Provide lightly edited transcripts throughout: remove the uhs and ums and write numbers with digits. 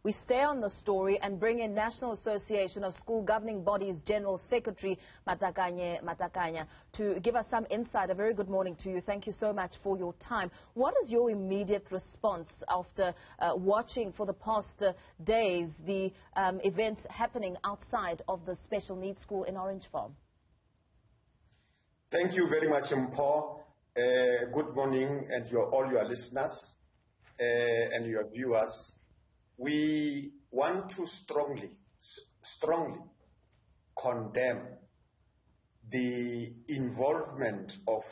we stay on the story and bring in National Association of School Governing Bodies General Secretary Matakanya to give us some insight. A very good morning to you. Thank you so much for your time. What is your immediate response after watching for the past days the events happening outside of the special needs school in Orange Farm? Thank you very much, Mpho. Good morning, and all your listeners and your viewers. We want to strongly condemn the involvement of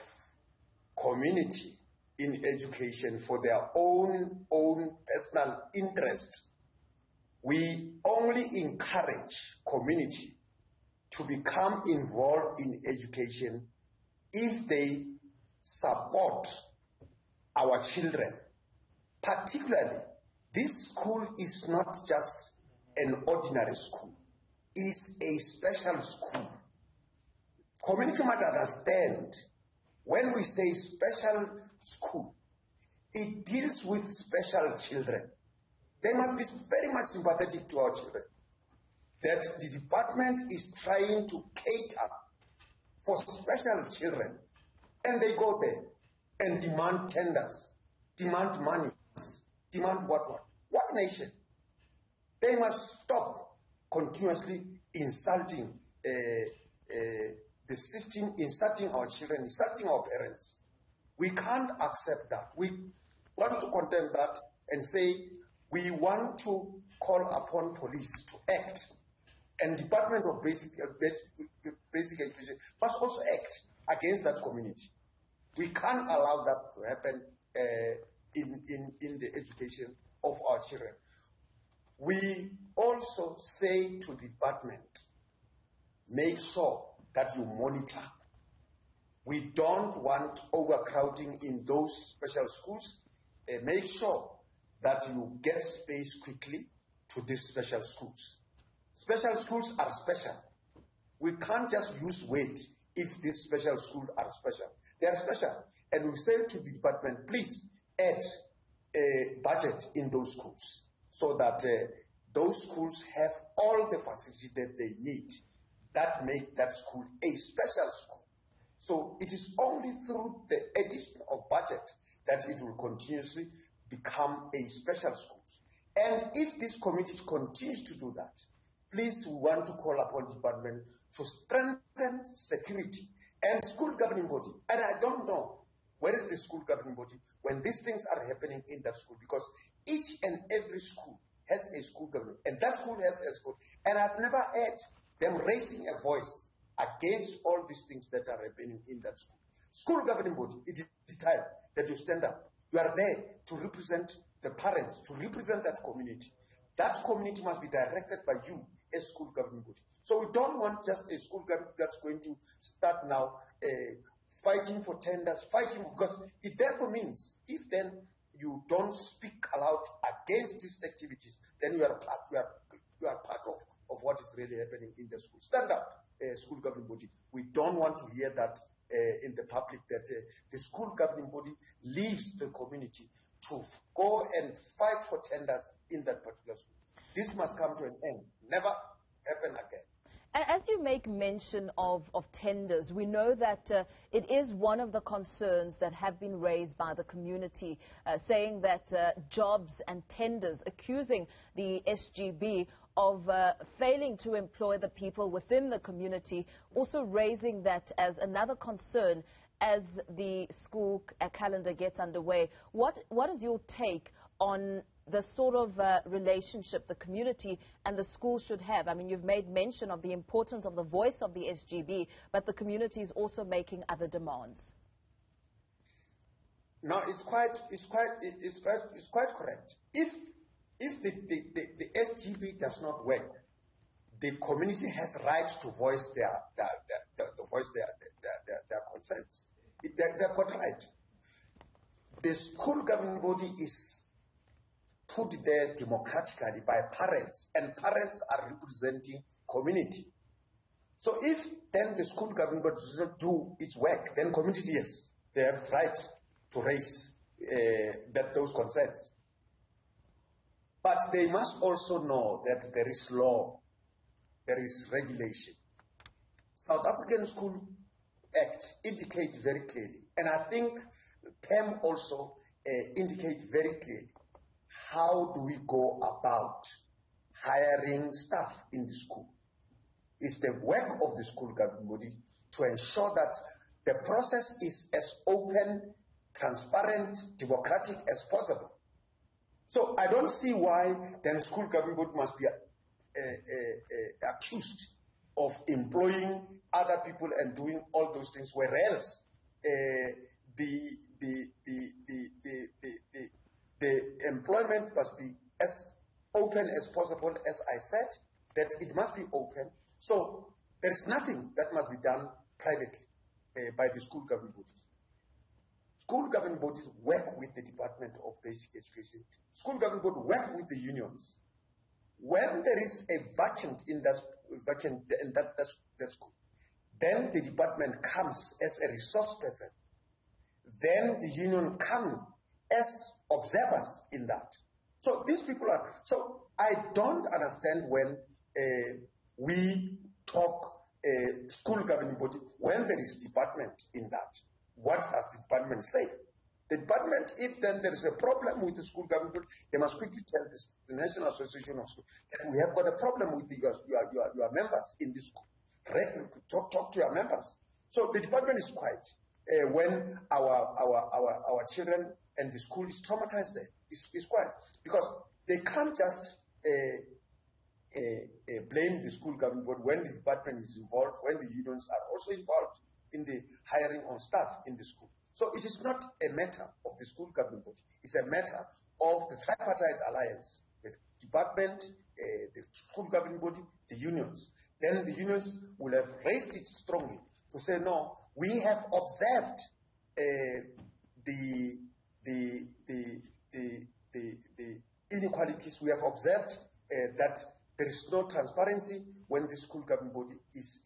community in education for their own personal interest. We only encourage community to become involved in education if they support our children. Particularly, this school is not just an ordinary school. It's a special school. Community must understand, when we say special school, it deals with special children. They must be very much sympathetic to our children. That the department is trying to cater for special children, and they go there and demand tenders, demand money, demand what? What nation? They must stop continuously insulting the system, insulting our children, insulting our parents. We can't accept that. We want to condemn that and say we want to call upon police to act, and Department of Basic Education must also act against that community. We can't allow that to happen in the education of our children. We also say to the department, make sure that you monitor. We don't want overcrowding in those special schools. Make sure that you get space quickly to these special schools. Special schools are special. We can't just use weight if these special schools are special. They are special. And we say to the department, please add a budget in those schools so that those schools have all the facilities that they need that make that school a special school. So it is only through the addition of budget that it will continuously become a special school. And if this committee continues to do that, please, we want to call upon the department to strengthen security and school governing body. And I don't know where is the school governing body when these things are happening in that school, because each and every school has a school governing, and that school has a school. And I've never heard them raising a voice against all these things that are happening in that school. School governing body, it is time that you stand up. You are there to represent the parents, to represent that community. That community must be directed by you as school governing body. So we don't want just a school government that's going to start now fighting for tenders, because it therefore means if then you don't speak aloud against these activities, then you are part of what is really happening in the school. Stand up, school governing body. We don't want to hear that in the public, that the school governing body leaves the community to go and fight for tenders in that particular school. This must come to an end. Never happen again. As you make mention of tenders, we know that it is one of the concerns that have been raised by the community, saying that jobs and tenders, accusing the SGB of failing to employ the people within the community, also raising that as another concern as the school calendar gets underway. What is your take on the sort of relationship the community and the school should have? I mean, you've made mention of the importance of the voice of the SGB, but the community is also making other demands. No, it's quite correct. If the SGB does not work, the community has rights to voice their concerns. They've got right. The school governing body is put there democratically by parents, and parents are representing community. So if then the school governing body doesn't do its work, then community, yes, they have right to raise those concerns. But they must also know that there is law, there is regulation. South African School Act indicates very clearly, and I think PEM also indicates very clearly, how do we go about hiring staff in the school? It's the work of the school governing body to ensure that the process is as open, transparent, democratic as possible. So I don't see why then school governing body must be accused of employing other people and doing all those things, whereas the employment must be as open as possible, as I said, that it must be open. So there is nothing that must be done privately by the school governing bodies. School governing bodies work with the Department of Basic Education. School governing bodies work with the unions. When there is a vacant in that school, then the department comes as a resource person. Then the union come as observers in that. So these people are, so I don't understand when we talk school governing body, when there is department in that, what does the department say? The department, if then there is a problem with the school governing body, they must quickly tell this, the National Association of Schools that we have got a problem with your members in this school. Talk to your members. So the department is quiet when our children and the school is traumatized there. It's quiet because they can't just blame the school government board when the department is involved, when the unions are also involved in the hiring on staff in the school. So it is not a matter of the school government body. It's a matter of the tripartite alliance, the department, the school governing body, the unions. Then the unions will have raised it strongly to say, no, we have observed the inequalities. We have observed that there is no transparency when the school governing body is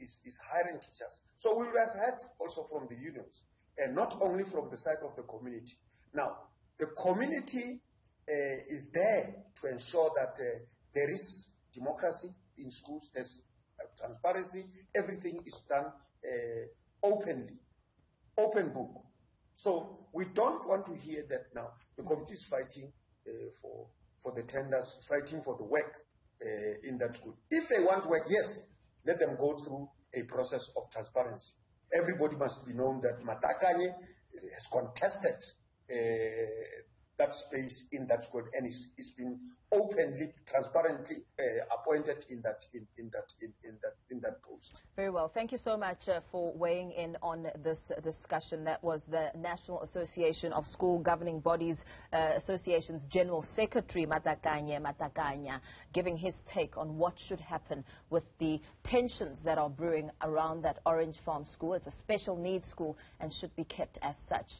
hiring teachers. So we have had also from the unions, and not only from the side of the community. Now, the community is there to ensure that there is democracy in schools, there's transparency, everything is done openly, open book. So we don't want to hear that now the community is fighting for the tenders, fighting for the work in that school. If they want work, yes, let them go through a process of transparency. Everybody must be known that Matakanye has contested that space in that school, and it's been openly, transparently appointed in that post. Very well. Thank you so much for weighing in on this discussion. That was the National Association of School Governing Bodies Association's General Secretary, Matakanya, giving his take on what should happen with the tensions that are brewing around that Orange Farm school. It's a special needs school and should be kept as such.